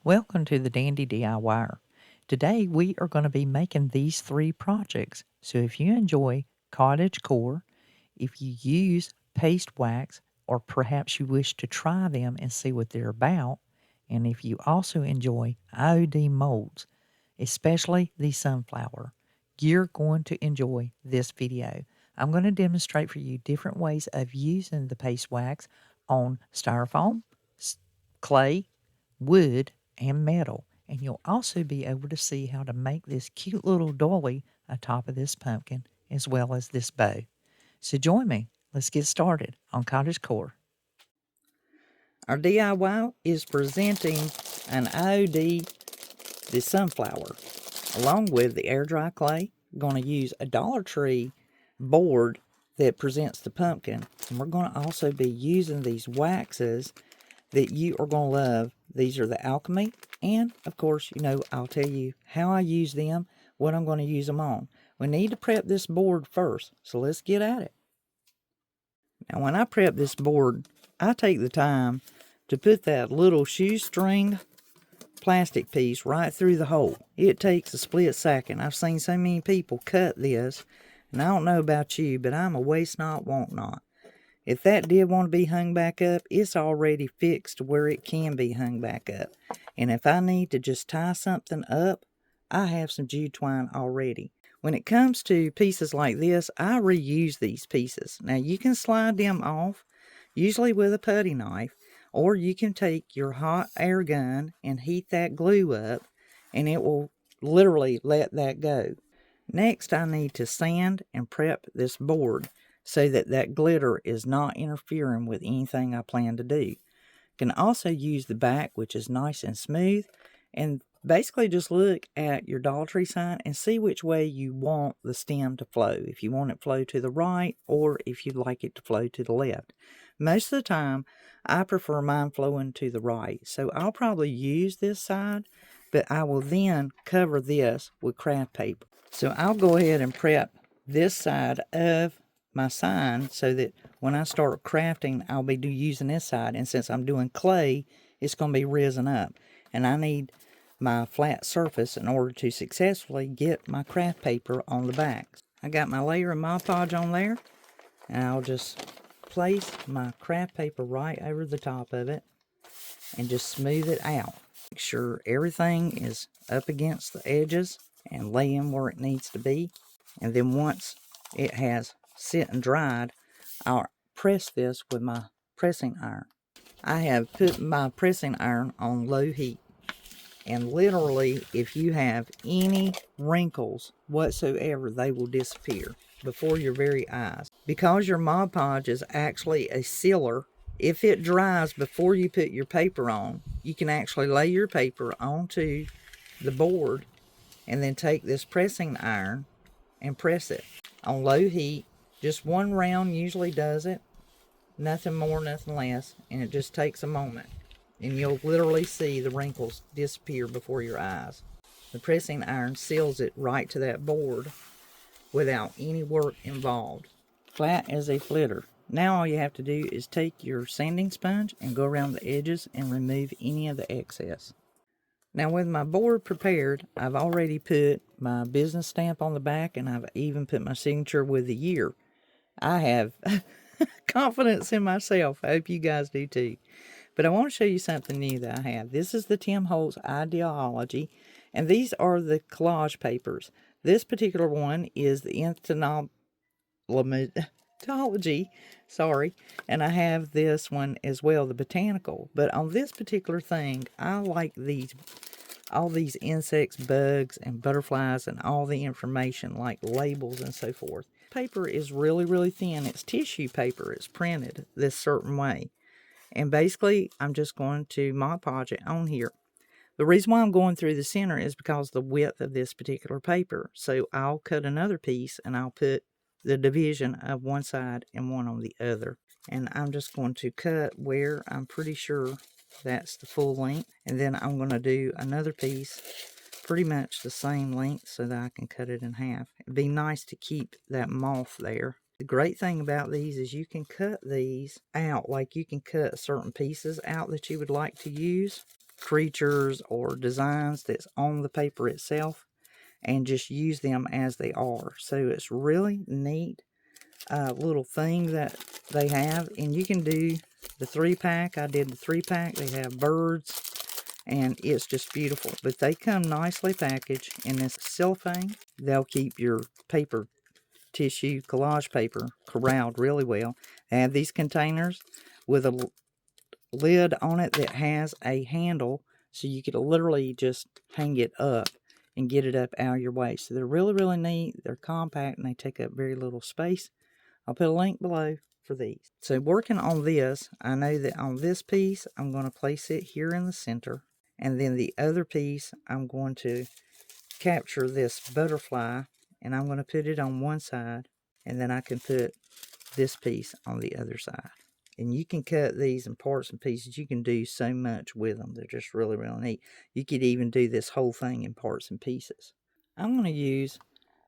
Welcome to the Dandy DIYer. Today we are going to be making these 3 projects. So if you enjoy Cottagecore, if you use paste wax, or perhaps you wish to try them and see what they're about, and if you also enjoy IOD molds, especially the sunflower, you're going to enjoy this video. I'm going to demonstrate for you different ways of using the paste wax on styrofoam, clay, wood, and metal. And you'll also be able to see how to make this cute little dolly atop of this pumpkin as well as this bow. So join me. Let's get started on Cottagecore. Our DIY is presenting an IOD, the sunflower, along with the air dry clay. We're going to use a Dollar Tree board that presents the pumpkin. And we're going to also be using these waxes that you are going to love. These are the Alchemy, and of course, I'll tell you how I use them, what I'm going to use them on. We need to prep this board first, so let's get at it. Now, when I prep this board, I take the time to put that little shoestring plastic piece right through the hole. It takes a split second. I've seen so many people cut this, and I don't know about you, but I'm a waste not, want not. If that did want to be hung back up, it's already fixed to where it can be hung back up. And if I need to just tie something up, I have some jute twine already. When it comes to pieces like this, I reuse these pieces. Now, you can slide them off, usually with a putty knife, or you can take your hot air gun and heat that glue up, and it will literally let that go. Next, I need to sand and prep this board so that that glitter is not interfering with anything I plan to do. You can also use the back, which is nice and smooth, and basically just look at your Dollar Tree sign and see which way you want the stem to flow. If you want it to flow to the right, or if you'd like it to flow to the left. Most of the time, I prefer mine flowing to the right, so I'll probably use this side, but I will then cover this with craft paper. So I'll go ahead and prep this side of my sign so that when I start crafting, I'll be using this side. And since I'm doing clay, it's going to be risen up. And I need my flat surface in order to successfully get my craft paper on the back. I got my layer of Mod Podge on there. And I'll just place my craft paper right over the top of it and just smooth it out. Make sure everything is up against the edges and lay in where it needs to be. And then once it has sit and dried, I'll press this with my pressing iron. I have put my pressing iron on low heat, and literally if you have any wrinkles whatsoever, they will disappear before your very eyes. Because your Mod Podge is actually a sealer, if it dries before you put your paper on, you can actually lay your paper onto the board and then take this pressing iron and press it on low heat. Just one round usually does it. Nothing more, nothing less. And it just takes a moment. And you'll literally see the wrinkles disappear before your eyes. The pressing iron seals it right to that board without any work involved. Flat as a flitter. Now all you have to do is take your sanding sponge and go around the edges and remove any of the excess. Now with my board prepared, I've already put my business stamp on the back, and I've even put my signature with the year. I have confidence in myself. I hope you guys do too. But I want to show you something new that I have. This is the Tim Holtz Ideology, and these are the collage papers. This particular one is the Nastolgic, sorry, and I have this one as well, the Botanical. But on this particular thing, I like all these insects, bugs, and butterflies, and all the information like labels and so forth. Paper is really, really thin. It's tissue paper. It's printed this certain way. And basically, I'm just going to Mod Podge it on here. The reason why I'm going through the center is because of the width of this particular paper. So I'll cut another piece and I'll put the division of one side and one on the other. And I'm just going to cut where I'm pretty sure that's the full length. And then I'm going to do another piece pretty much the same length so that I can cut it in half. It'd be nice to keep that moth there. The great thing about these is you can cut these out, like you can cut certain pieces out that you would like to use. creatures or designs that's on the paper itself and just use them as they are. So it's really neat little thing that they have. And you can do the 3-pack. I did the 3-pack. They have birds and it's just beautiful. But they come nicely packaged in this cellophane. They'll keep your paper, tissue, collage paper corralled really well. They have these containers with a lid on it that has a handle, so you could literally just hang it up and get it up out of your way. So they're really, really neat. They're compact and they take up very little space. I'll put a link below for these. So working on this, I know that on this piece, I'm going to place it here in the center. And then the other piece, I'm going to capture this butterfly and I'm going to put it on one side. And then I can put this piece on the other side. And you can cut these in parts and pieces. You can do so much with them. They're just really, really neat. You could even do this whole thing in parts and pieces. I'm going to use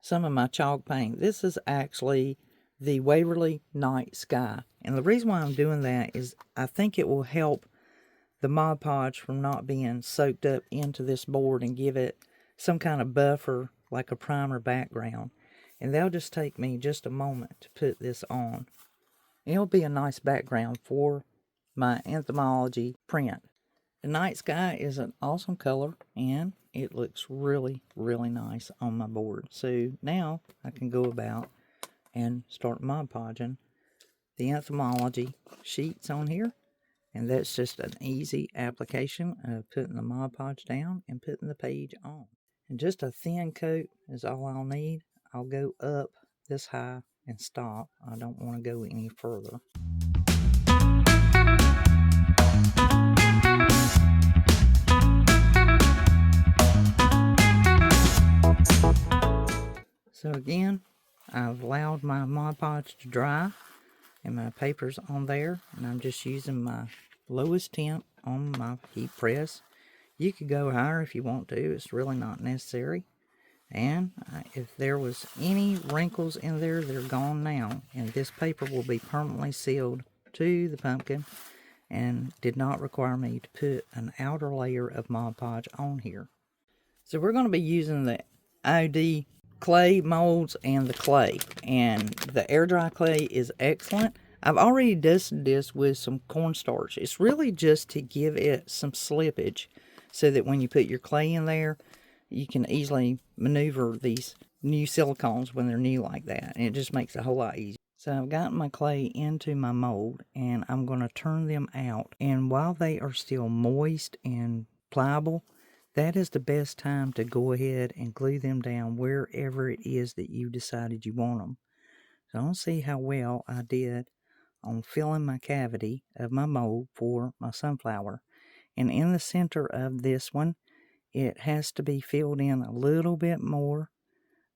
some of my chalk paint. This is actually the Waverly Night Sky. And the reason why I'm doing that is I think it will help the Mod Podge from not being soaked up into this board and give it some kind of buffer like a primer background. And that'll just take me just a moment to put this on. It'll be a nice background for my Anthology print. The night sky is an awesome color and it looks really, really nice on my board. So now I can go about and start Mod Podging the Anthology sheets on here. And that's just an easy application of putting the Mod Podge down and putting the page on. And just a thin coat is all I'll need. I'll go up this high and stop. I don't want to go any further. So again, I've allowed my Mod Podge to dry and my paper's on there, and I'm just using my lowest temp on my heat press. You could go higher if you want to. It's really not necessary. And if there was any wrinkles in there, they're gone now. And this paper will be permanently sealed to the pumpkin and did not require me to put an outer layer of Mod Podge on here. So we're going to be using the IOD clay molds and the clay. And the air dry clay is excellent. I've already dusted this with some cornstarch. It's really just to give it some slippage so that when you put your clay in there, you can easily maneuver these new silicones when they're new like that. And it just makes it a whole lot easier. So I've gotten my clay into my mold and I'm going to turn them out. And while they are still moist and pliable, that is the best time to go ahead and glue them down wherever it is that you decided you want them. So I'll see how well I did on filling my cavity of my mold for my sunflower. And in the center of this one, it has to be filled in a little bit more,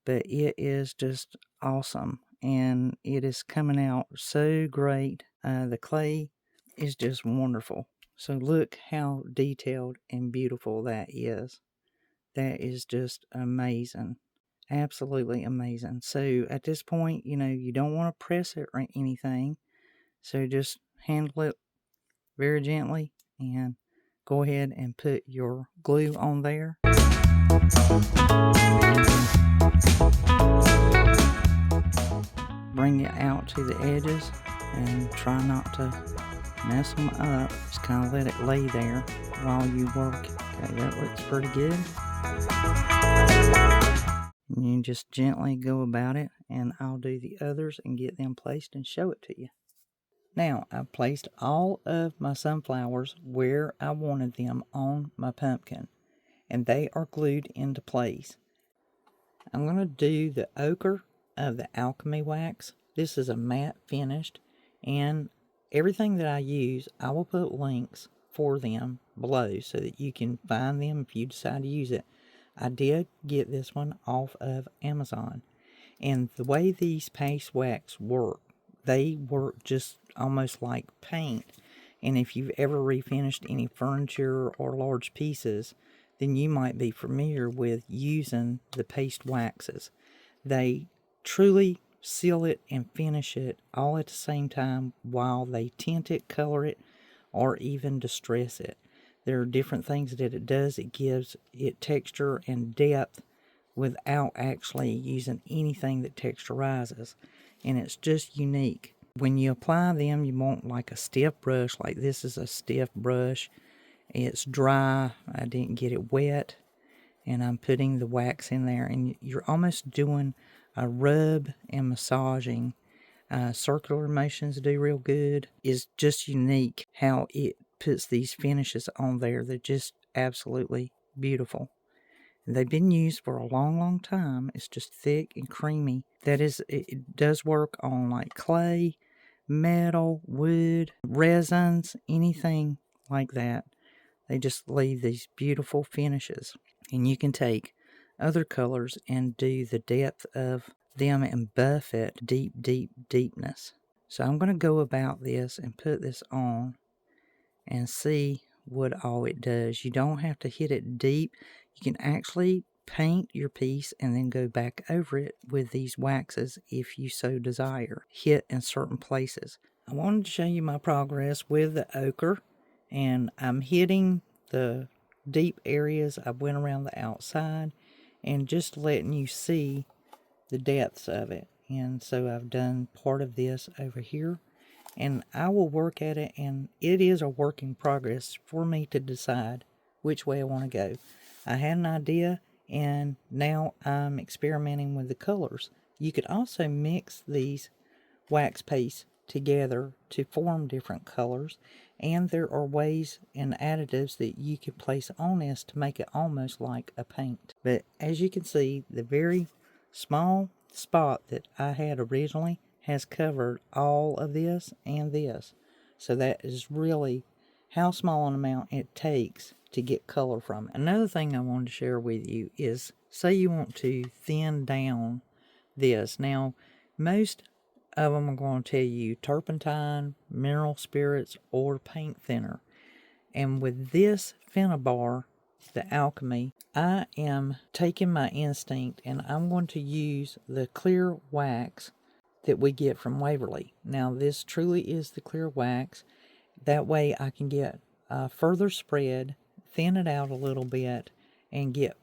but it is just awesome. And it is coming out so great. The clay is just wonderful. So look how detailed and beautiful that is. That is just amazing. Absolutely amazing. So at this point, you don't want to press it or anything. So just handle it very gently and go ahead and put your glue on there. Bring it out to the edges and try not to mess them up. Just kind of let it lay there while you work. Okay, that looks pretty good. And you just gently go about it, and I'll do the others and get them placed and show it to you. Now, I've placed all of my sunflowers where I wanted them on my pumpkin, and they are glued into place. I'm going to do the ochre of the Alchemy wax. This is a matte finished, and everything that I use, I will put links for them below so that you can find them if you decide to use it. I did get this one off of Amazon, and the way these paste wax work, they work just almost like paint. And if you've ever refinished any furniture or large pieces, then you might be familiar with using the paste waxes. They truly seal it and finish it all at the same time while they tint it, color it, or even distress it. There are different things that it does. It gives it texture and depth without actually using anything that texturizes. And it's just unique. When you apply them, you want like a stiff brush. Like this is a stiff brush. It's dry. I didn't get it wet. And I'm putting the wax in there. And you're almost doing a rub and massaging. Circular motions do real good. It's just unique how it puts these finishes on there. They're just absolutely beautiful. And they've been used for a long, long time. It's just thick and creamy. That is, it does work on like clay, metal, wood, resins, anything like that. They just leave these beautiful finishes. And you can take other colors and do the depth of them and buff it deep, deep, deepness. So I'm going to go about this and put this on and see what all it does. You don't have to hit it deep. You can actually paint your piece and then go back over it with these waxes if you so desire. Hit in certain places. I wanted to show you my progress with the ochre, and I'm hitting the deep areas. I went around the outside and just letting you see the depths of it. And so I've done part of this over here, and I will work at it, and it is a work in progress for me to decide which way I want to go. I had an idea, and now I'm experimenting with the colors. You could also mix these wax pastes together to form different colors, and there are ways and additives that you can place on this to make it almost like a paint. But as you can see, the very small spot that I had originally has covered all of this and this. So that is really how small an amount it takes to get color from it. Another thing I wanted to share with you is, say you want to thin down this. Now, most of them are going to tell you turpentine, mineral spirits, or paint thinner. And with this Finnabar, the Alchemy, I am taking my instinct and I'm going to use the clear wax that we get from Waverly. Now, this truly is the clear wax. That way I can get further spread, thin it out a little bit, and get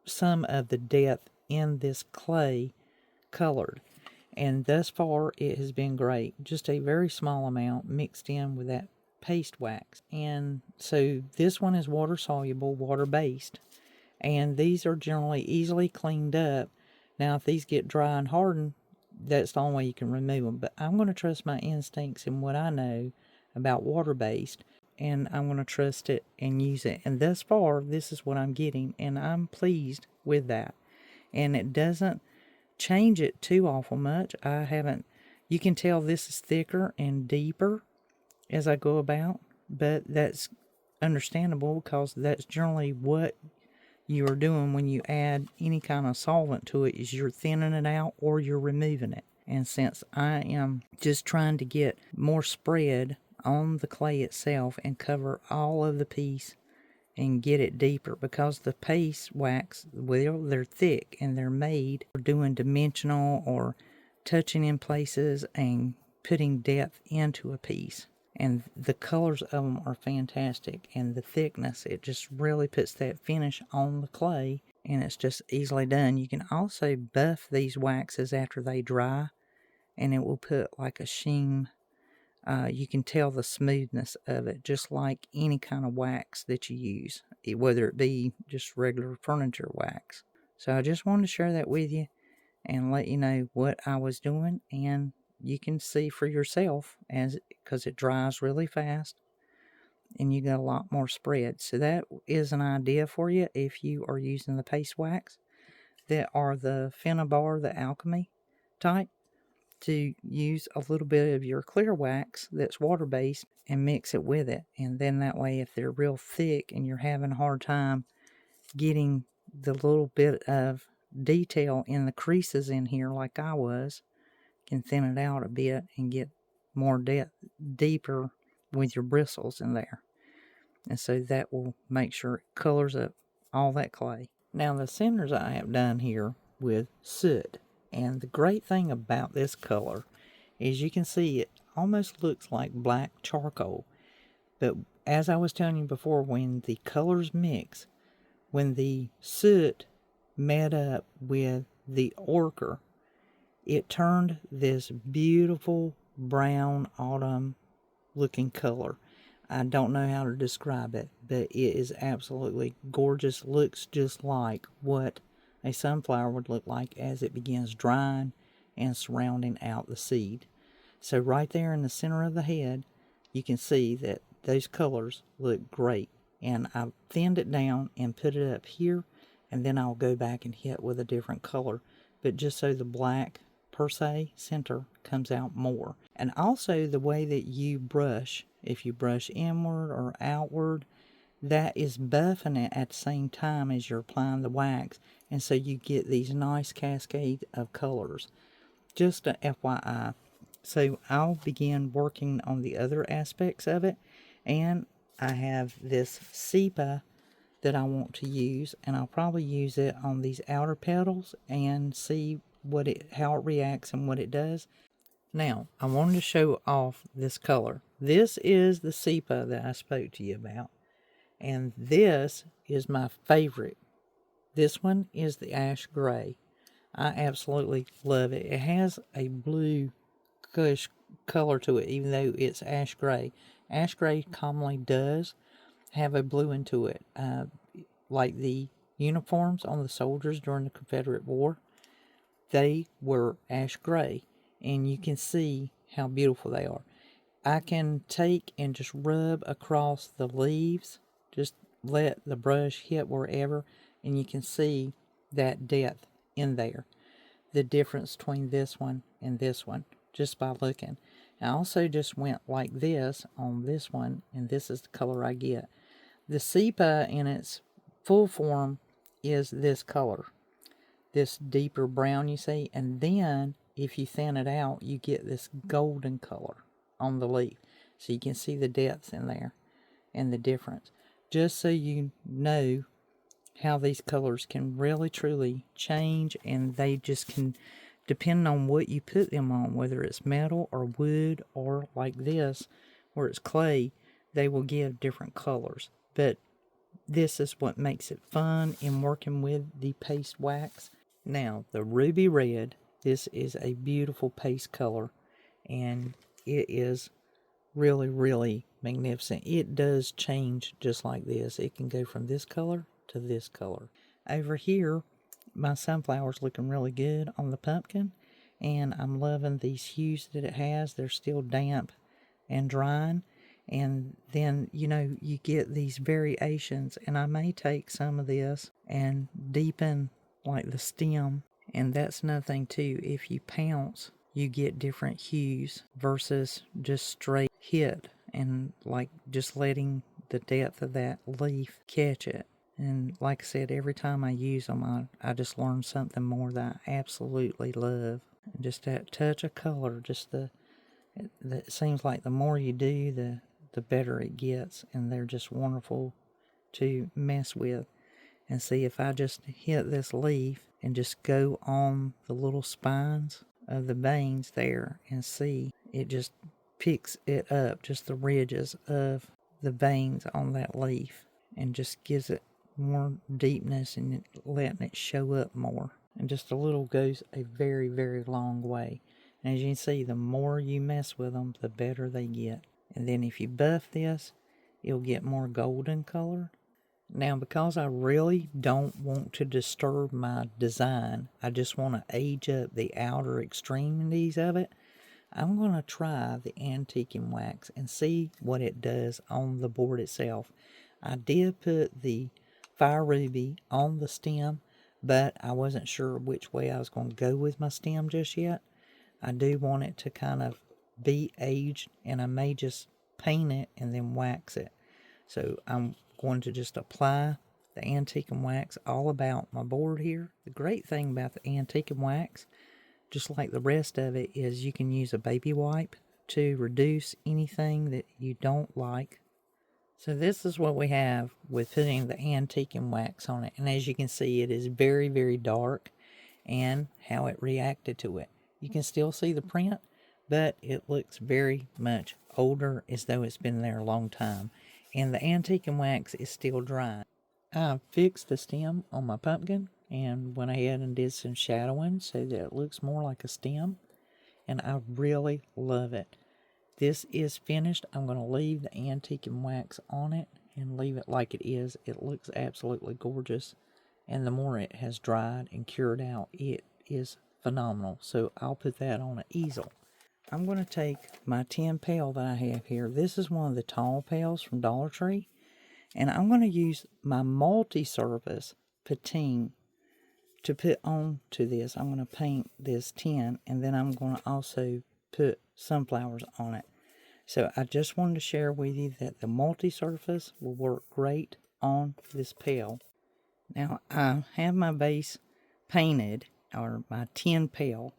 some of the depth in this clay colored. And thus far, it has been great. Just a very small amount mixed in with that paste wax. And so this one is water soluble, water based. And these are generally easily cleaned up. Now, if these get dry and hardened, that's the only way you can remove them. But I'm going to trust my instincts and what I know about water based. And I'm going to trust it and use it. And thus far, this is what I'm getting. And I'm pleased with that. And it doesn't change it too awful much. I haven't, you can tell this is thicker and deeper as I go about, but that's understandable because that's generally what you are doing when you add any kind of solvent to it, is you're thinning it out or you're removing it. And since I am just trying to get more spread on the clay itself and cover all of the piece and get it deeper, because the paste wax, well, they're thick and they're made for doing dimensional or touching in places and putting depth into a piece. And the colors of them are fantastic, and the thickness, it just really puts that finish on the clay, and it's just easily done. You can also buff these waxes after they dry, and it will put like a sheen. You can tell the smoothness of it, just like any kind of wax that you use, whether it be just regular furniture wax. So I just wanted to share that with you and let you know what I was doing, and you can see for yourself because it dries really fast and you got a lot more spread. So that is an idea for you if you are using the paste wax that are the Finnabar, the Alchemy type, to use a little bit of your clear wax that's water-based and mix it with it. And then that way, if they're real thick and you're having a hard time getting the little bit of detail in the creases in here like I was, can thin it out a bit and get more depth, deeper with your bristles in there. And so that will make sure it colors up all that clay. Now the cinders I have done here with soot. And the great thing about this color is you can see it almost looks like black charcoal. But as I was telling you before, when the colors mix, when the soot met up with the ochre, it turned this beautiful brown autumn looking color. I don't know how to describe it, but it is absolutely gorgeous. Looks just like what a sunflower would look like as it begins drying and surrounding out the seed. So right there in the center of the head, you can see that those colors look great. And I've thinned it down and put it up here, and then I'll go back and hit with a different color. But just so the black per se center comes out more. And also the way that you brush, if you brush inward or outward, that is buffing it at the same time as you're applying the wax, and so you get these nice cascade of colors. Just a FYI. So I'll begin working on the other aspects of it, and I have this sepia that I want to use, and I'll probably use it on these outer petals and see how it reacts and what it does. Now, I wanted to show off this color. This is the sepia that I spoke to you about, and this is my favorite. This one is the ash gray. I absolutely love it. It has a blue color to it, even though it's ash gray. Ash gray commonly does have a blue into it, like the uniforms on the soldiers during the Confederate War. They were ash gray, and you can see how beautiful they are. I can take and just rub across the leaves, just let the brush hit wherever, and you can see that depth in there. The difference between this one and this one, just by looking. I also just went like this on this one, and this is the color I get. The sepia in its full form is this color, this deeper brown you see, and then if you thin it out, you get this golden color on the leaf. So you can see the depth in there and the difference. Just so you know how these colors can really truly change, and they just can, depending on what you put them on, whether it's metal or wood or like this where it's clay, they will give different colors. But this is what makes it fun in working with the paste wax. Now, the ruby red, this is a beautiful paste color, and it is really, really magnificent. It does change just like this. It can go from this color to this color. Over here, my sunflower's looking really good on the pumpkin, and I'm loving these hues that it has. They're still damp and drying, and then, you know, you get these variations, and I may take some of this and deepen like the stem. And that's another thing too, if you pounce, you get different hues versus just straight hit, and like just letting the depth of that leaf catch it. And like I said, every time I use them, I just learn something more that I absolutely love. And just that touch of color, it seems like the more you do, the better it gets. And they're just wonderful to mess with. And see, if I just hit this leaf and just go on the little spines of the veins there, and see, it just picks it up, just the ridges of the veins on that leaf, and just gives it more deepness and letting it show up more. And just a little goes a very, very long way. And as you can see, the more you mess with them, the better they get. And then if you buff this, it'll get more golden color. Now, because I really don't want to disturb my design, I just want to age up the outer extremities of it, I'm going to try the antiquing wax and see what it does on the board itself. I did put the fire ruby on the stem, but I wasn't sure which way I was going to go with my stem just yet. I do want it to kind of be aged, and I may just paint it and then wax it. So I'm going to just apply the antiquing wax all about my board here. The great thing about the antiquing wax, just like the rest of it, is you can use a baby wipe to reduce anything that you don't like. So this is what we have with putting the antiquing wax on it. And as you can see, it is very, very dark, and how it reacted to it. You can still see the print, but it looks very much older, as though it's been there a long time. and the antique and wax is still dry. I fixed the stem on my pumpkin and went ahead and did some shadowing so that it looks more like a stem, and I really love it. This is finished. I'm going to leave the antique and wax on it and leave it like it is. It looks absolutely gorgeous, and the more it has dried and cured out, it is phenomenal. So I'll put that on an easel. I'm going to take my tin pail that I have here. This is one of the tall pails from Dollar Tree, and I'm going to use my multi-surface patine to put on to this. I'm going to paint this tin, and then I'm going to also put sunflowers on it. So I just wanted to share with you that the multi-surface will work great on this pail. Now I have my vase painted, or my tin pail,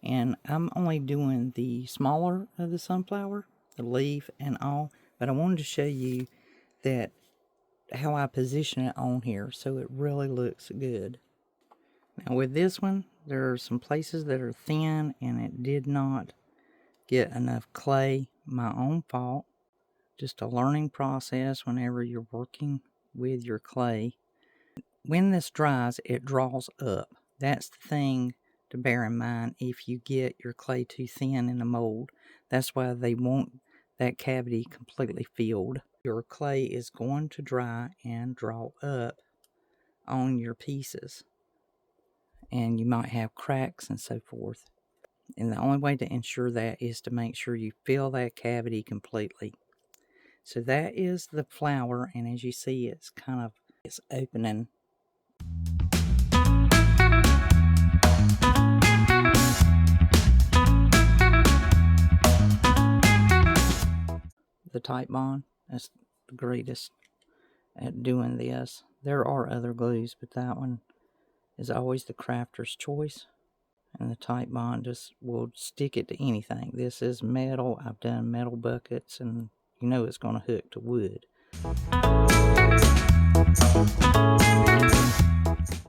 and I'm only doing the smaller of the sunflower, the leaf and all, but I wanted to show you that how I position it on here so it really looks good. Now with this one, there are some places that are thin and it did not get enough clay. My own fault. Just a learning process whenever you're working with your clay. When this dries, it draws up. That's the thing to bear in mind if you get your clay too thin in the mold. That's why they want that cavity completely filled. Your clay is going to dry and draw up on your pieces, and you might have cracks and so forth. And the only way to ensure that is to make sure you fill that cavity completely. So that is the flower, and as you see, it's opening. The Type Bond, that's the greatest at doing this. There are other glues, but that one is always the crafter's choice. And the Type Bond just will stick it to anything. This is metal. I've done metal buckets, and you know it's going to hook to wood.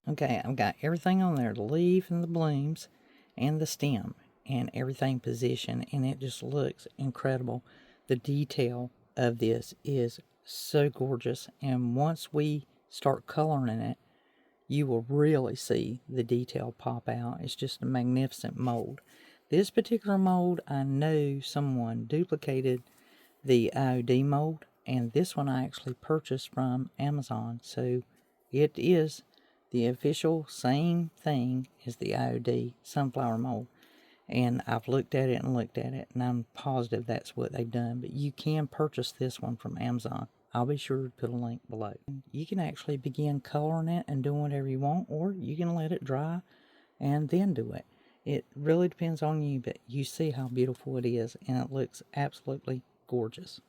Okay, I've got everything on there, the leaf and the blooms and the stem and everything positioned, and it just looks incredible. The detail of this is so gorgeous, and once we start coloring it, you will really see the detail pop out. It's just a magnificent mold. This particular mold, I know someone duplicated the IOD mold, and this one I actually purchased from Amazon, so it is the official same thing as the IOD sunflower mold. And I've looked at it, and I'm positive that's what they've done. But you can purchase this one from Amazon. I'll be sure to put a link below. You can actually begin coloring it and doing whatever you want, or you can let it dry and then do it. It really depends on you, but you see how beautiful it is, and it looks absolutely gorgeous.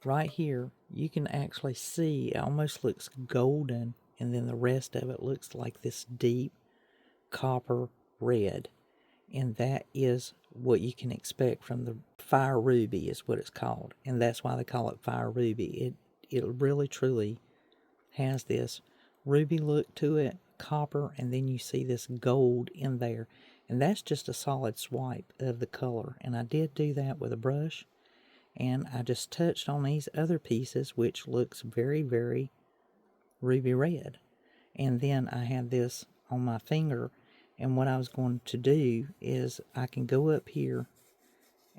Right here, you can actually see it almost looks golden, and then the rest of it looks like this deep copper red. And that is what you can expect from the fire ruby is what it's called. And that's why they call it fire ruby. It really truly has this ruby look to it, copper, and then you see this gold in there. And that's just a solid swipe of the color. And I did do that with a brush. And I just touched on these other pieces, which looks very, very ruby red. And then I have this on my finger. And what I was going to do is I can go up here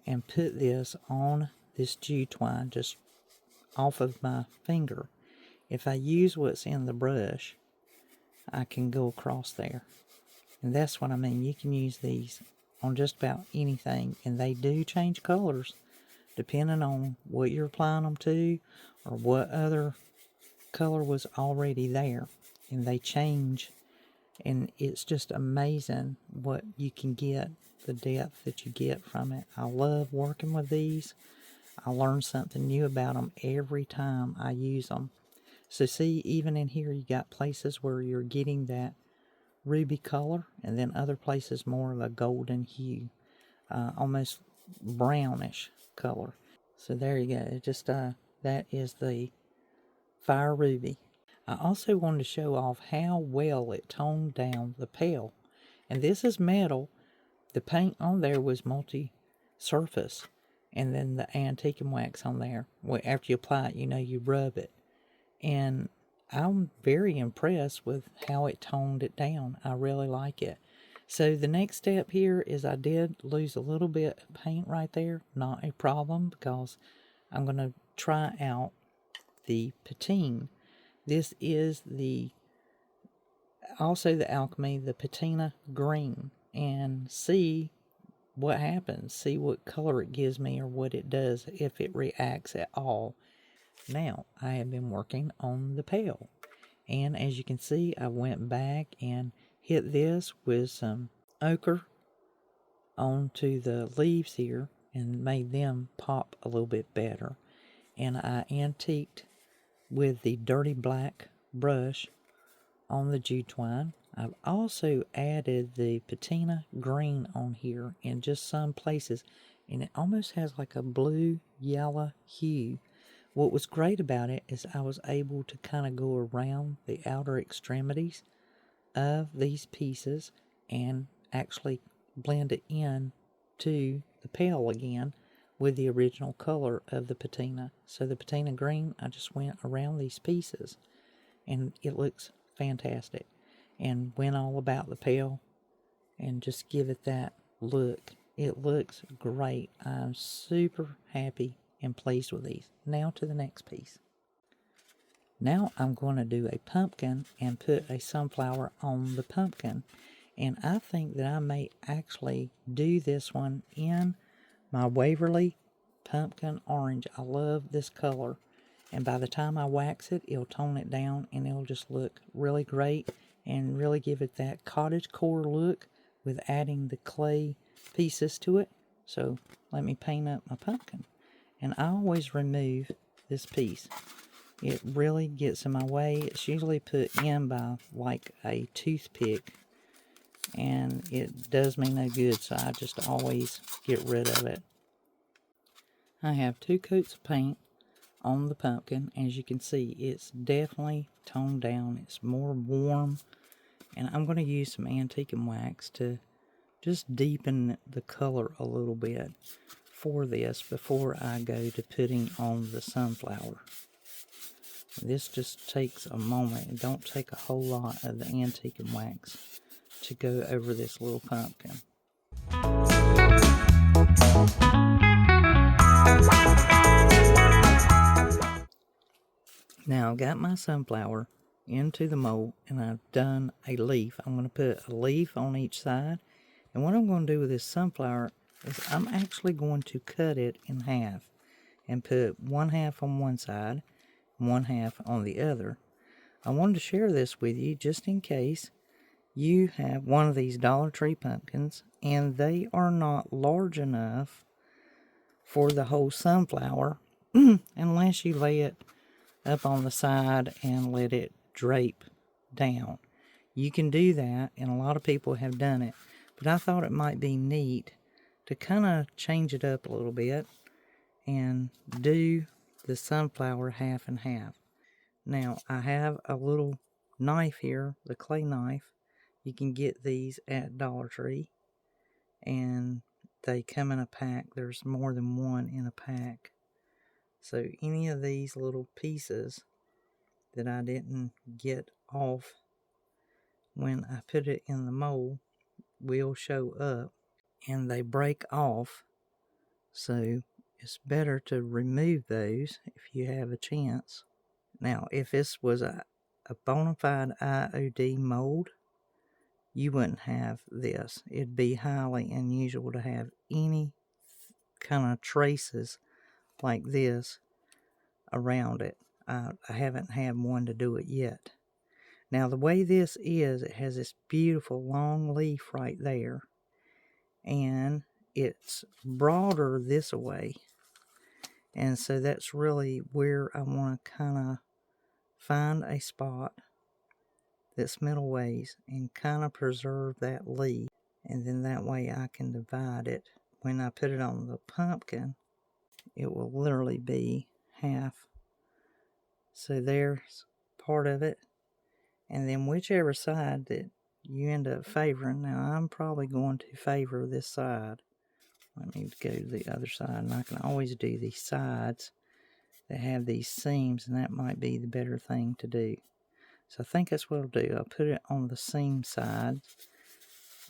and put this on this dew twine just off of my finger. If I use what's in the brush, I can go across there. And that's what I mean. You can use these on just about anything. And they do change colors depending on what you're applying them to or what other color was already there. And they change. And it's just amazing what you can get, the depth that you get from it. I love working with these. I learn something new about them every time I use them. So see, even in here, you got places where you're getting that ruby color, and then other places more of a golden hue, almost brownish color. So there you go. It just that is the fire ruby. I also wanted to show off how well it toned down the pail. And this is metal. The paint on there was multi-surface. and then the antique and wax on there. Well, after you apply it, you rub it. And I'm very impressed with how it toned it down. I really like it. So the next step here is I did lose a little bit of paint right there. Not a problem, because I'm going to try out the patine. This is also the Alchemy, the patina green, and see what happens. See what color it gives me, or what it does, if it reacts at all. Now, I have been working on the pail, and as you can see, I went back and hit this with some ochre onto the leaves here and made them pop a little bit better. And I antiqued with the dirty black brush on the jute twine. I've also added the patina green on here in just some places, and it almost has like a blue yellow hue. What was great about it is I was able to kind of go around the outer extremities of these pieces and actually blend it in to the pail again with the original color of the patina. So the patina green, I just went around these pieces, and it looks fantastic. And went all about the pail and just give it that look. It looks great. I'm super happy and pleased with these. Now to the next piece. Now I'm going to do a pumpkin and put a sunflower on the pumpkin. And I think that I may actually do this one in my Waverly pumpkin orange. I love this color. And by the time I wax it, it'll tone it down, and it'll just look really great and really give it that cottagecore look with adding the clay pieces to it. So let me paint up my pumpkin. And I always remove this piece. It really gets in my way. It's usually put in by like a toothpick, and it does me no good, so I just always get rid of it. I have 2 coats of paint on the pumpkin. As you can see, it's definitely toned down. It's more warm, and I'm going to use some antique and wax to just deepen the color a little bit for this before I go to putting on the sunflower. This just takes a moment. It don't take a whole lot of the antique and wax to go over this little pumpkin. Now I've got my sunflower into the mold, and I've done a leaf. I'm going to put a leaf on each side. And what I'm going to do with this sunflower is I'm actually going to cut it in half and put 1/2 on one side, 1/2 on the other. I wanted to share this with you just in case you have one of these Dollar Tree pumpkins and they are not large enough for the whole sunflower unless you lay it up on the side and let it drape down. You can do that, and a lot of people have done it, but I thought it might be neat to kind of change it up a little bit and do the sunflower half and half. Now I have a little knife here, the clay knife. You can get these at Dollar Tree, and they come in a pack. There's more than one in a pack. So any of these little pieces that I didn't get off when I put it in the mold will show up, and they break off. So it's better to remove those if you have a chance. Now, if this was a bona fide IOD mold, you wouldn't have this. It'd be highly unusual to have any kind of traces like this around it. I haven't had one to do it yet. Now, the way this is, it has this beautiful long leaf right there, and it's broader this way, and so that's really where I want to kind of find a spot that's middle ways and kind of preserve that leaf, and then that way I can divide it. When I put it on the pumpkin, it will literally be half. So there's part of it, and then whichever side that you end up favoring. Now I'm probably going to favor this side, Let me go to the other side, and I can always do these sides that have these seams, and that might be the better thing to do. So I think that's what I'll do. I'll put it on the seam side,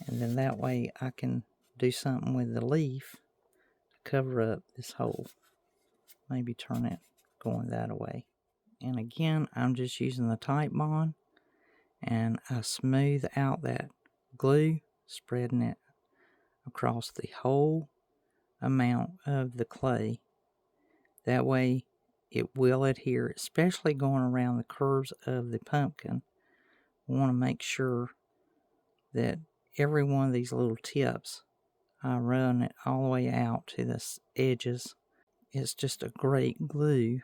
and then that way I can do something with the leaf to cover up this hole. Maybe turn it going that way. And again, I'm just using the Titebond, and I smooth out that glue, spreading it across the whole amount of the clay. That way it will adhere, especially going around the curves of the pumpkin. We want to make sure that every one of these little tips, I run it all the way out to the edges. It's just a great glue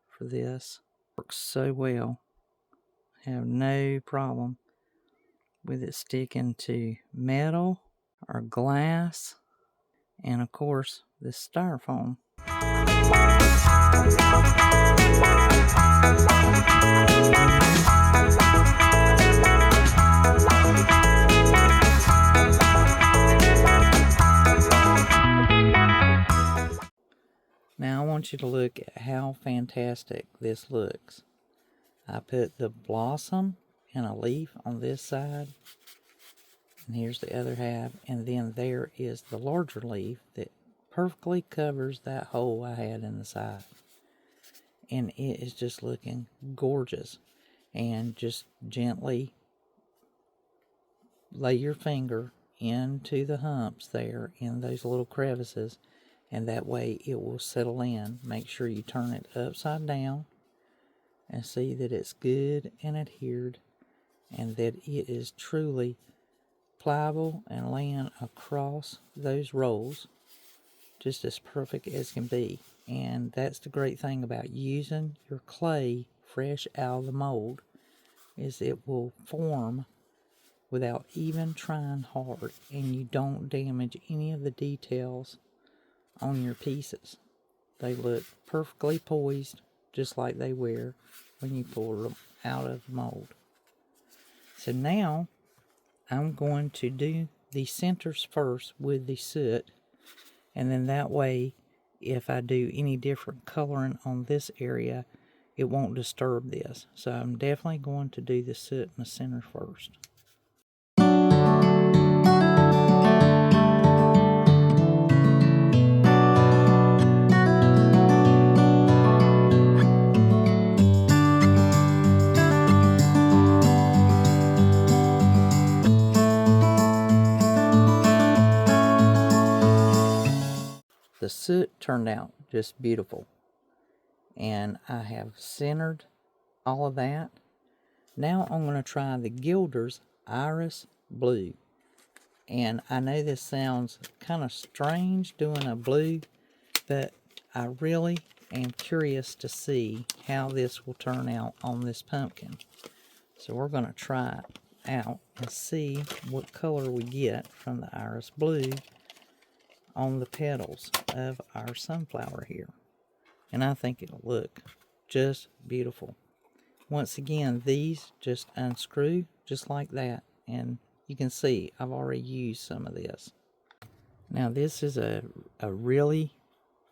for this. Works so well. Have no problem with it sticking to metal or glass, and of course this styrofoam. Now I want you to look at how fantastic this looks. I put the blossom and a leaf on this side, and here's the other half, and then there is the larger leaf that perfectly covers that hole I had in the side. And it is just looking gorgeous. And just gently lay your finger into the humps there in those little crevices, and that way it will settle in. Make sure you turn it upside down and see that it's good and adhered, and that it is truly pliable and laying across those rolls just as perfect as can be. And that's the great thing about using your clay fresh out of the mold, is it will form without even trying hard, and you don't damage any of the details on your pieces. They look perfectly poised, just like they were when you pull them out of the mold. So now I'm going to do the centers first with the soot, and then that way if I do any different coloring on this area, it won't disturb this. So I'm definitely going to do the soot in the center first. The soot turned out just beautiful, and I have centered all of that. Now I'm going to try the Gilder's Iris Blue, and I know this sounds kind of strange doing a blue, but I really am curious to see how this will turn out on this pumpkin. So we're going to try it out and see what color we get from the Iris Blue on the petals of our sunflower here. And I think it'll look just beautiful. Once again, these just unscrew just like that, and you can see I've already used some of this. Now this is a really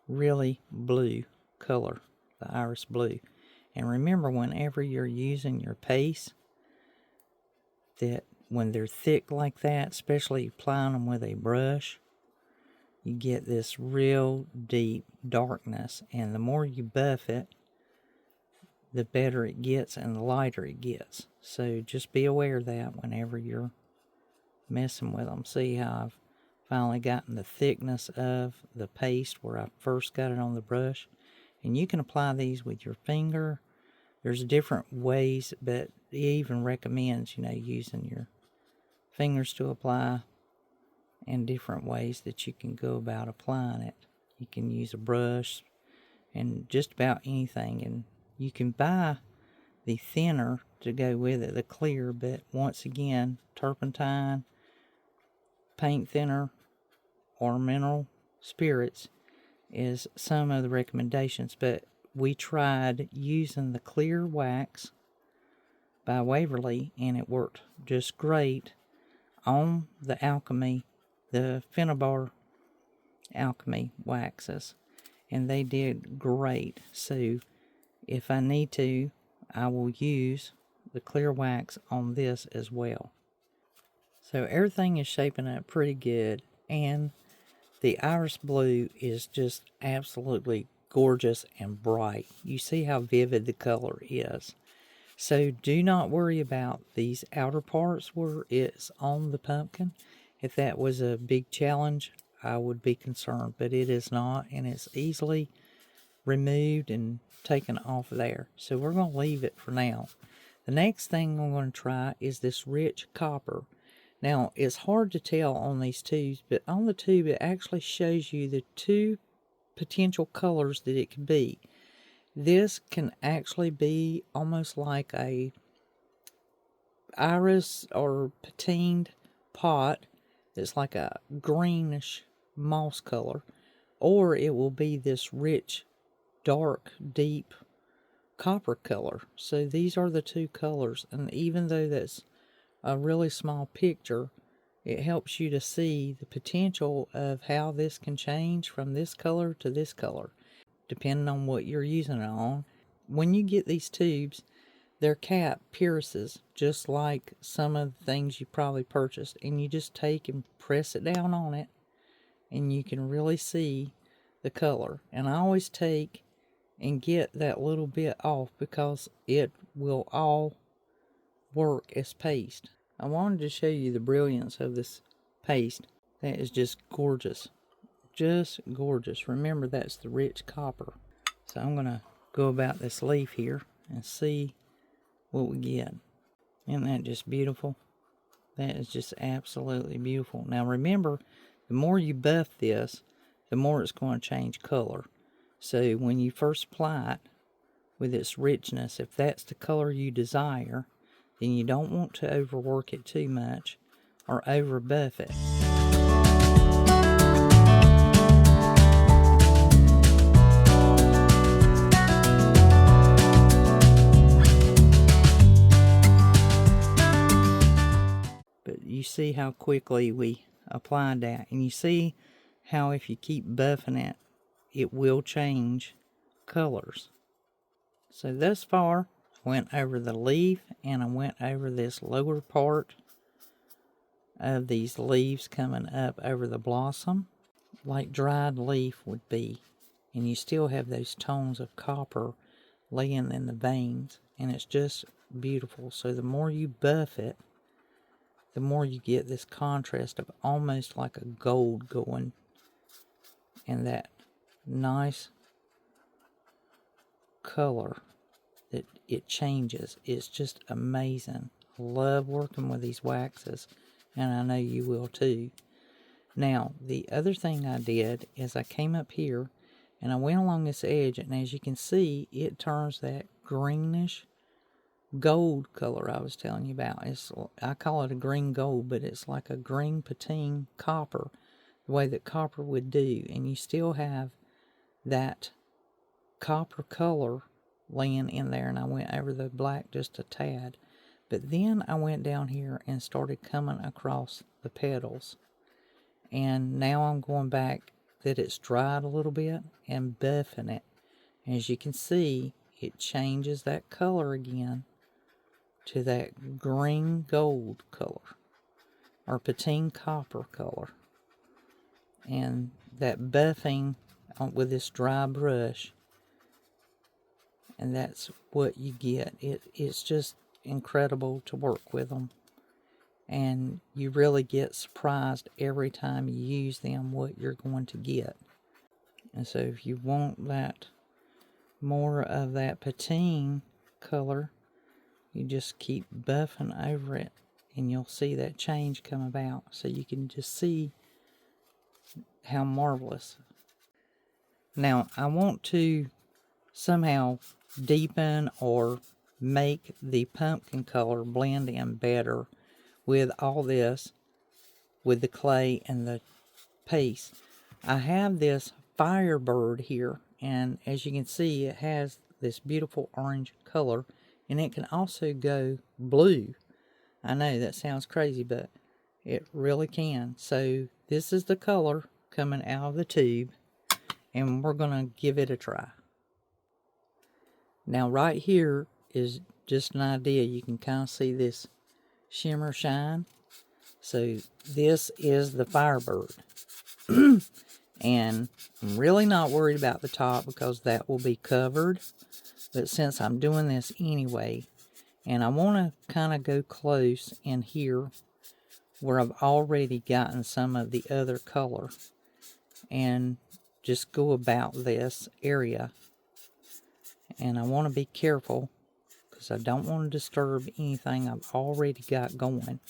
blue color, the Iris Blue. And remember, whenever you're using your paste, that when they're thick like that, especially applying them with a brush, you get this real deep darkness, and the more you buff it, the better it gets and the lighter it gets. So just be aware of that whenever you're messing with them. See how I've finally gotten the thickness of the paste where I first got it on the brush. And you can apply these with your finger. There's different ways, but it even recommends, using your fingers to apply, and different ways that you can go about applying it. You can use a brush and just about anything, and you can buy the thinner to go with it, the clear, but once again, turpentine, paint thinner, or mineral spirits is some of the recommendations. But we tried using the clear wax by Waverly, and it worked just great on the Alchemy, the Finnabar Alchemy waxes, and they did great. So if I need to, I will use the clear wax on this as well. So everything is shaping up pretty good, and the iris blue is just absolutely gorgeous and bright. You see how vivid the color is. So do not worry about these outer parts where it's on the pumpkin. If that was a big challenge, I would be concerned, but it is not, and it's easily removed and taken off there. So we're going to leave it for now. The next thing I'm going to try is this rich copper. Now, it's hard to tell on these tubes, but on the tube it actually shows you the two potential colors that it could be. This can actually be almost like a iris or patined pot. It's like a greenish moss color, or it will be this rich, dark, deep copper color. So these are the two colors, and even though that's a really small picture, it helps you to see the potential of how this can change from this color to this color, depending on what you're using it on. When you get these tubes, their cap pierces just like some of the things you probably purchased, and you just take and press it down on it, and you can really see the color. And I always take and get that little bit off because it will all work as paste. I wanted to show you the brilliance of this paste. That is just gorgeous. Just gorgeous. Remember, that's the rich copper. So I'm going to go about this leaf here and see what we get. Isn't that just beautiful? That is just absolutely beautiful. Now remember, the more you buff this, the more it's going to change color. So when you first apply it with its richness, if that's the color you desire, then you don't want to overwork it too much or over buff it. But you see how quickly we applied that, and you see how if you keep buffing it, it will change colors. So thus far, I went over the leaf, and I went over this lower part of these leaves coming up over the blossom, like dried leaf would be. And you still have those tones of copper laying in the veins, and it's just beautiful. So the more you buff it, the more you get this contrast of almost like a gold going, and that nice color that it changes. It's just amazing. I love working with these waxes, and I know you will too. Now, the other thing I did is I came up here and I went along this edge, and as you can see, it turns that greenish gold color I was telling you about. I call it a green gold, but it's like a green patine copper, the way that copper would do, and you still have that copper color laying in there. And I went over the black just a tad, but then I went down here and started coming across the petals, and now I'm going back that it's dried a little bit and buffing it. As you can see, it changes that color again to that green gold color or patine copper color, and that buffing with this dry brush, and that's what you get. It's just incredible to work with them, and you really get surprised every time you use them what you're going to get. And so if you want that more of that patine color, you just keep buffing over it, and you'll see that change come about. So you can just see how marvelous. Now, I want to somehow deepen or make the pumpkin color blend in better with all this, with the clay and the paste. I have this Firebird here, and as you can see, it has this beautiful orange color, and it can also go blue. I know that sounds crazy, but it really can. So this is the color coming out of the tube, and we're going to give it a try. Now right here is just an idea. You can kind of see this shimmer shine. So this is the Firebird. And I'm really not worried about the top because that will be covered. But since I'm doing this anyway, and I want to kind of go close in here where I've already gotten some of the other color, and just go about this area. And I want to be careful because I don't want to disturb anything I've already got going.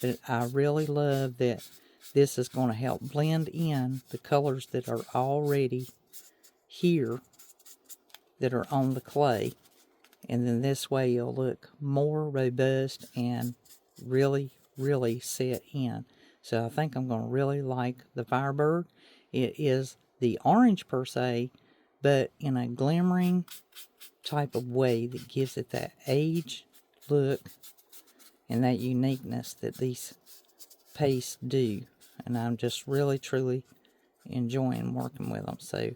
But I really love that this is going to help blend in the colors that are already here that are on the clay. And then this way you'll look more robust and really, really set in. So I think I'm going to really like the Firebird. It is the orange per se, but in a glimmering type of way that gives it that age look and that uniqueness that these pastes do. And I'm just really, truly enjoying working with them. So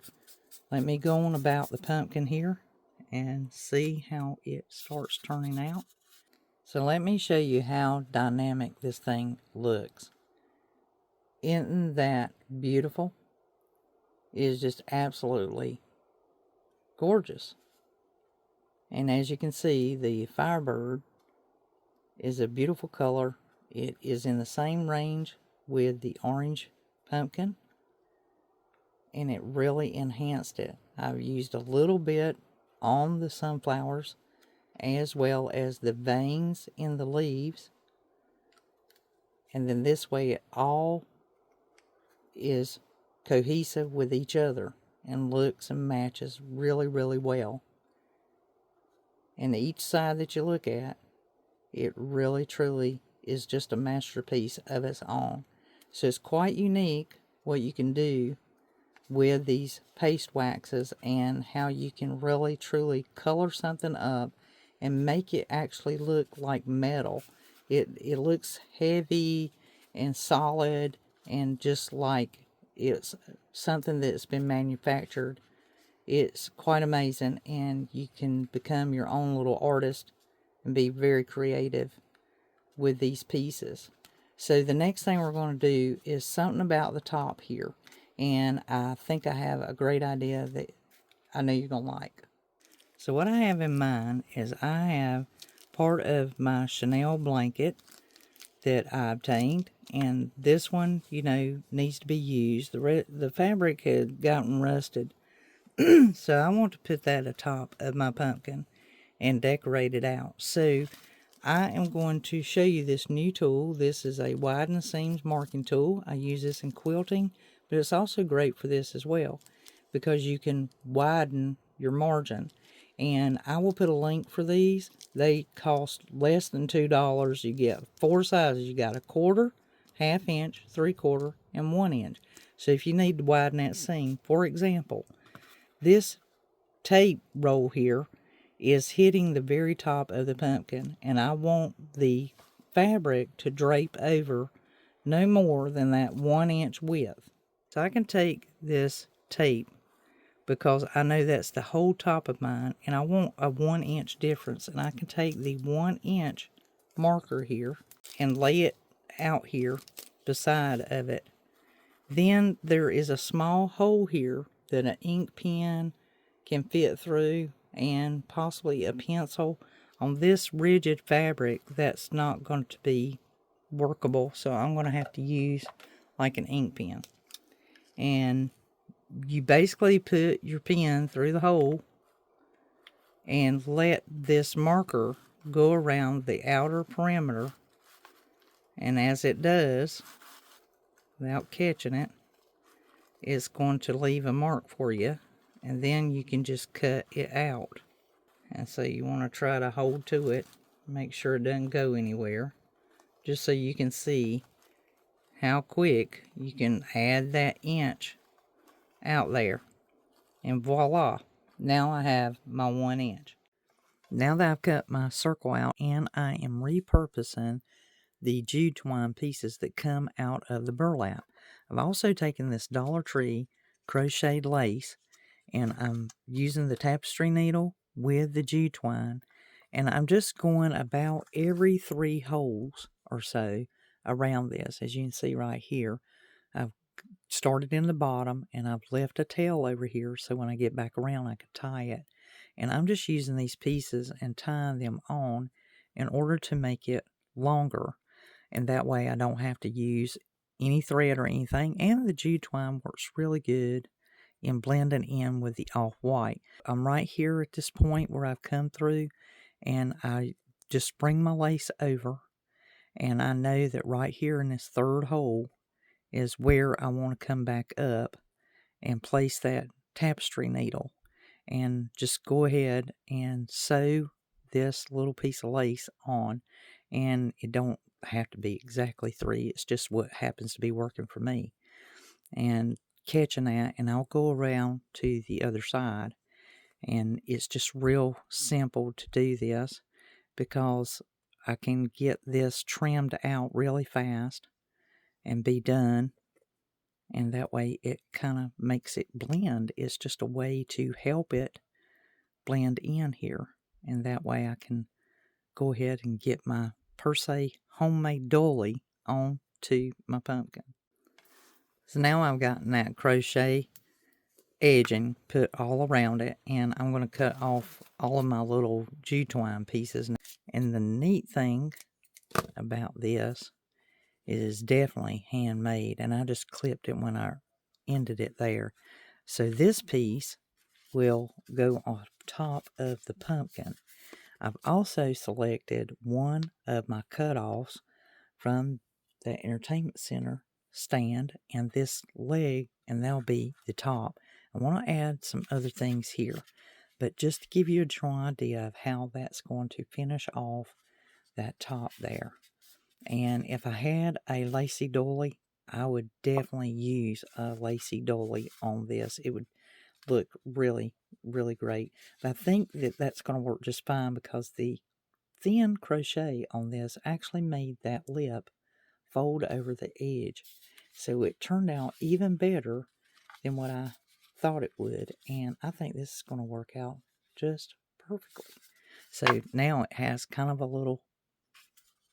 let me go on about the pumpkin here and see how it starts turning out. So let me show you how dynamic this thing looks. Isn't that beautiful? It is just absolutely gorgeous. And as you can see, the Firebird is a beautiful color. It is in the same range with the orange pumpkin, and it really enhanced it. I've used a little bit on the sunflowers as well as the veins in the leaves, and then this way it all is cohesive with each other and looks and matches really, really well. And each side that you look at, it really truly is just a masterpiece of its own. So it's quite unique what you can do with these paste waxes and how you can really truly color something up and make it actually look like metal. It looks heavy and solid and just like it's something that's been manufactured. It's quite amazing, and you can become your own little artist and be very creative with these pieces. So the next thing we're going to do is something about the top here, and I think I have a great idea that I know you're going to like. So what I have in mind is I have part of my Chanel blanket that I obtained, and this one, you know, needs to be used. The fabric had gotten rusted, so I want to put that atop of my pumpkin and decorate it out. So I am going to show you this new tool. This is a Widen Seams marking tool. I use this in quilting, but it's also great for this as well because you can widen your margin. And I will put a link for these. They cost less than $2. You get 4 sizes. You got 1/4, 1/2 inch, 3/4, and 1 inch. So if you need to widen that seam, for example, this tape roll here is hitting the very top of the pumpkin, and I want the fabric to drape over no more than that 1 inch width. So I can take this tape because I know that's the whole top of mine, and I want a 1 inch difference, and I can take the 1 inch marker here and lay it out here beside of it. Then there is a small hole here that an ink pen can fit through, and possibly a pencil. On this rigid fabric, that's not going to be workable, so I'm going to have to use like an ink pen. And you basically put your pen through the hole and let this marker go around the outer perimeter, and as it does, without catching it, it's going to leave a mark for you, and then you can just cut it out. And so you want to try to hold to it, make sure it doesn't go anywhere, just so you can see how quick you can add that inch out there. And voila, now I have my 1 inch. Now that I've cut my circle out, and I am repurposing the jute twine pieces that come out of the burlap, I've also taken this Dollar Tree crocheted lace, and I'm using the tapestry needle with the jute twine, and I'm just going about every 3 holes or so around this. As you can see right here, I've started in the bottom and I've left a tail over here so when I get back around I can tie it. And I'm just using these pieces and tying them on in order to make it longer, and that way I don't have to use any thread or anything, and the jute twine works really good in blending in with the off-white. I'm right here at this point where I've come through, and I just bring my lace over, and I know that right here in this 3rd hole is where I want to come back up and place that tapestry needle, and just go ahead and sew this little piece of lace on. And it don't have to be exactly 3, it's just what happens to be working for me. And catching that, and I'll go around to the other side, and it's just real simple to do this because I can get this trimmed out really fast and be done, and that way it kind of makes it blend. It's just a way to help it blend in here, and that way I can go ahead and get my per se homemade dolly onto my pumpkin. So now I've gotten that crochet edging put all around it, and I'm going to cut off all of my little jute twine pieces. And the neat thing about this is definitely handmade, and I just clipped it when I ended it there. So this piece will go on top of the pumpkin. I've also selected one of my cutoffs from the entertainment center stand and this leg, and that'll be the top. I want to add some other things here, but just to give you a general idea of how that's going to finish off that top there. And if I had a lacy dolly, I would definitely use a lacy dolly on this. It would look really, really great. But I think that that's going to work just fine because the thin crochet on this actually made that lip fold over the edge. So it turned out even better than what I thought it would. And I think this is going to work out just perfectly. So now it has kind of a little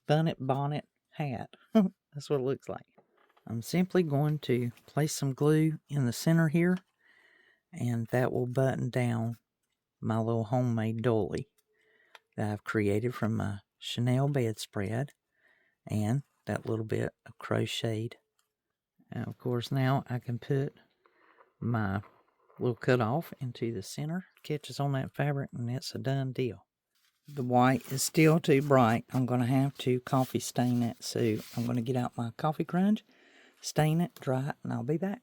bonnet hat. That's what it looks like. I'm simply going to place some glue in the center here, and that will button down my little homemade dolly that I've created from my Chanel bedspread and that little bit of crocheted. And of course now I can put my little cutoff into the center, catches on that fabric, and it's a done deal. The white is still too bright. I'm going to have to coffee stain it, so I'm going to get out my coffee crunch, stain it, dry it, and I'll be back.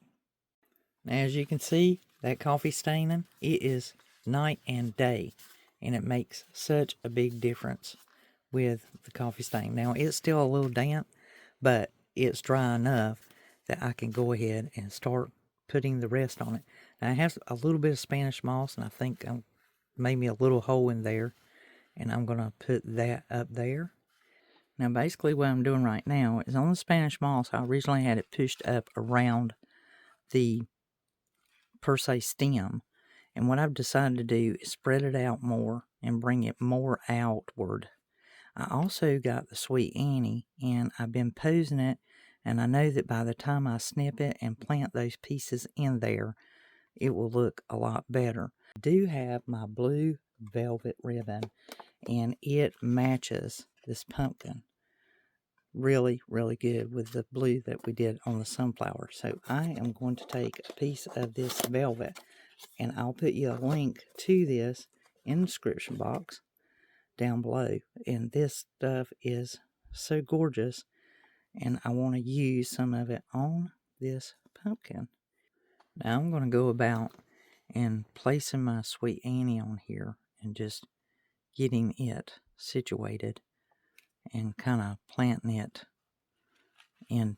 Now, as you can see, that coffee staining, it is night and day, and it makes such a big difference with the coffee stain. Now, it's still a little damp, but it's dry enough that I can go ahead and start putting the rest on it. Now, it has a little bit of Spanish moss, and I think I made me a little hole in there, and I'm going to put that up there. Now, basically what I'm doing right now is on the Spanish moss, I originally had it pushed up around the per se stem, and what I've decided to do is spread it out more and bring it more outward. I also got the Sweet Annie, and I've been posing it, and I know that by the time I snip it and plant those pieces in there, it will look a lot better. I do have my blue velvet ribbon, and it matches this pumpkin really, really good with the blue that we did on the sunflower. So I am going to take a piece of this velvet, and I'll put you a link to this in the description box down below. And this stuff is so gorgeous, and I want to use some of it on this pumpkin. Now I'm going to go about and placing my Sweet Annie on here and just getting it situated and kind of planting it in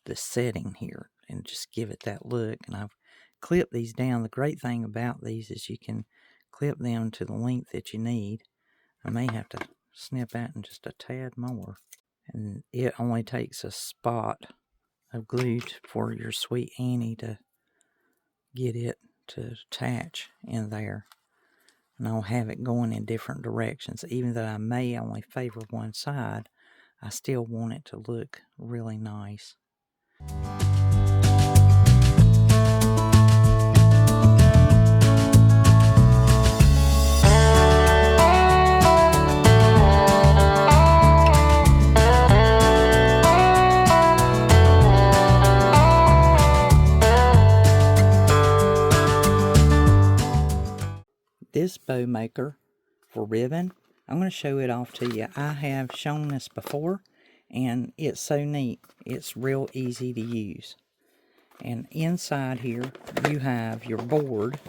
the setting here and just give it that look. And I've clipped these down. The great thing about these is you can clip them to the length that you need. I may have to snip that in just a tad more, and it only takes a spot of glue for your sweet Annie to get it to attach in there. And I'll have it going in different directions. Even though I may only favor one side, I still want it to look really nice. This bow maker for ribbon, I'm going to show it off to you. I have shown this before, and it's so neat. It's real easy to use. And inside here, you have your board.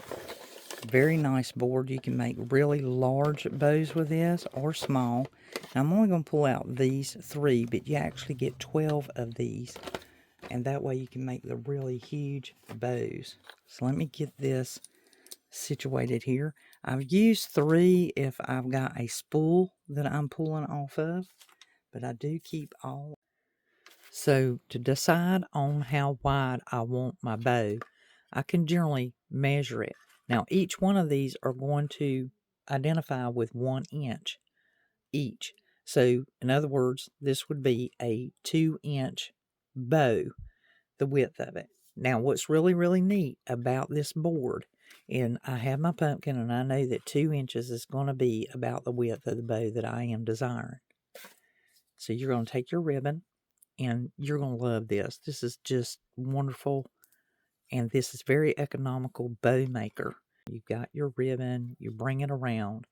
Very nice board. You can make really large bows with this, or small. Now, I'm only going to pull out these 3, but you actually get 12 of these. And that way you can make the really huge bows. So let me get this situated here. I've used 3 if I've got a spool that I'm pulling off of, but I do keep all. So to decide on how wide I want my bow, I can generally measure it. Now each one of these are going to identify with 1 inch each. So in other words, this would be a 2-inch bow, the width of it. Now what's really, really neat about this board, and I have my pumpkin, and I know that 2 inches is going to be about the width of the bow that I am desiring. So you're going to take your ribbon, and you're going to love this. This is just wonderful, and this is very economical bow maker. You've got your ribbon, you bring it around.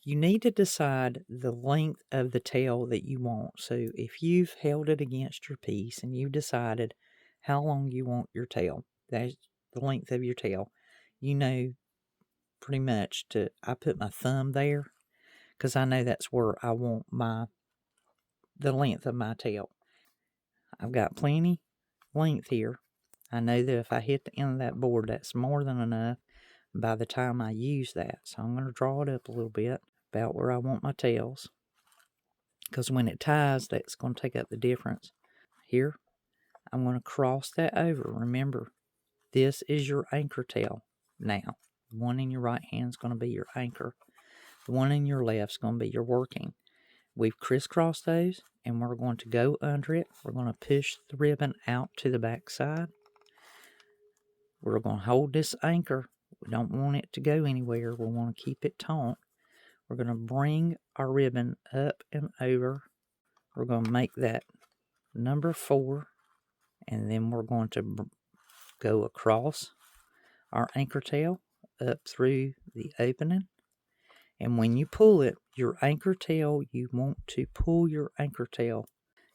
You need to decide the length of the tail that you want. So if you've held it against your piece and you've decided how long you want your tail, that's the length of your tail, you know pretty much I put my thumb there because I know that's where I want the length of my tail. I've got plenty length here. I know that if I hit the end of that board, that's more than enough by the time I use that. So I'm going to draw it up a little bit about where I want my tails, because when it ties, that's going to take up the difference. Here, I'm going to cross that over. Remember, this is your anchor tail. Now, the one in your right hand is going to be your anchor. The one in your left is going to be your working. We've crisscrossed those, and we're going to go under it. We're going to push the ribbon out to the back side. We're going to hold this anchor. We don't want it to go anywhere. We want to keep it taut. We're going to bring our ribbon up and over. We're going to make that number 4, and then we're going to go across our anchor tail up through the opening. And when you pull it, your anchor tail, you want to pull your anchor tail,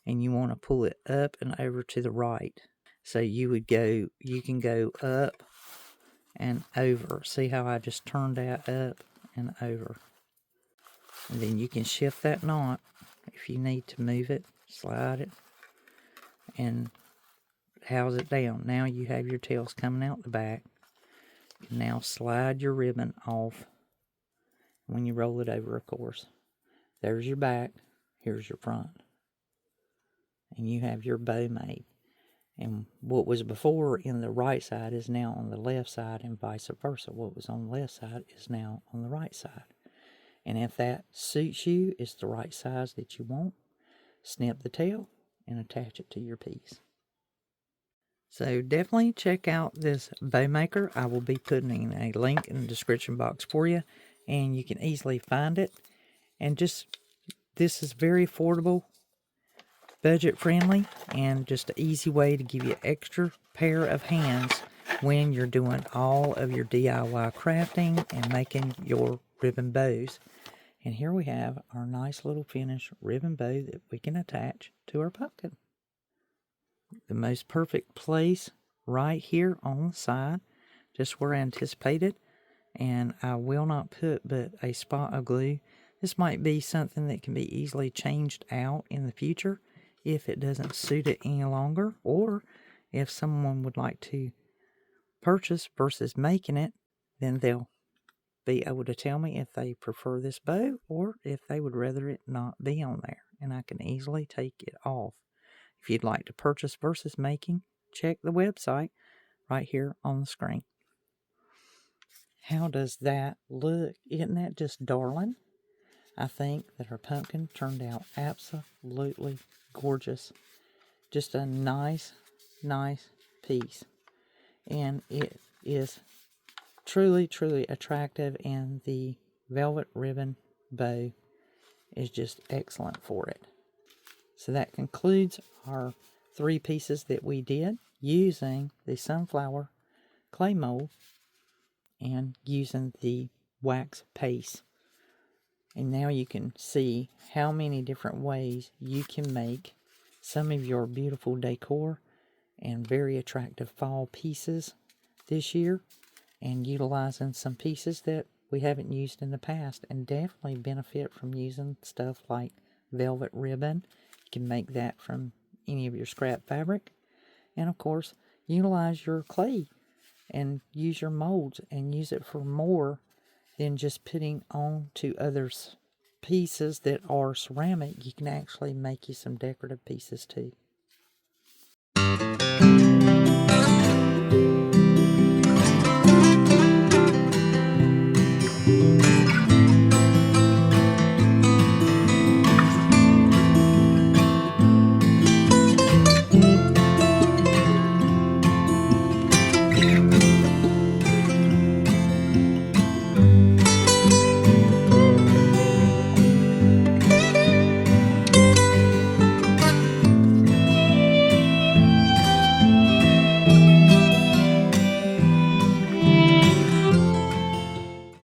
and you want to pull it up and over to the right. So you can go up and over. See how I just turned that up and over. And then you can shift that knot if you need to move it, slide it, and house it down. Now you have your tails coming out the back. You can now slide your ribbon off when you roll it over, of course. There's your back, here's your front. And you have your bow made. And what was before in the right side is now on the left side, and vice versa. What was on the left side is now on the right side. And if that suits you, it's the right size that you want, snip the tail and attach it to your piece. So definitely check out this bow maker. I will be putting a link in the description box for you, and you can easily find it. And this is very affordable, budget friendly, and just an easy way to give you an extra pair of hands when you're doing all of your DIY crafting and making your ribbon bows. And here we have our nice little finished ribbon bow that we can attach to our pumpkin. The most perfect place right here on the side, just where I anticipated. And I will not put but a spot of glue. This might be something that can be easily changed out in the future if it doesn't suit it any longer, or if someone would like to purchase versus making it, then they'll be able to tell me if they prefer this bow or if they would rather it not be on there, and I can easily take it off. If you'd like to purchase versus making, check the website right here on the screen. How does that look? Isn't that just darling? I think that her pumpkin turned out absolutely gorgeous. Just a nice, nice piece. And it is truly, truly attractive, and the velvet ribbon bow is just excellent for it. So that concludes our 3 pieces that we did using the sunflower clay mold and using the wax paste. And now you can see how many different ways you can make some of your beautiful decor and very attractive fall pieces this year, and utilizing some pieces that we haven't used in the past, and definitely benefit from using stuff like velvet ribbon. You can make that from any of your scrap fabric, and of course utilize your clay and use your molds and use it for more than just putting on to others pieces that are ceramic. You can actually make you some decorative pieces too.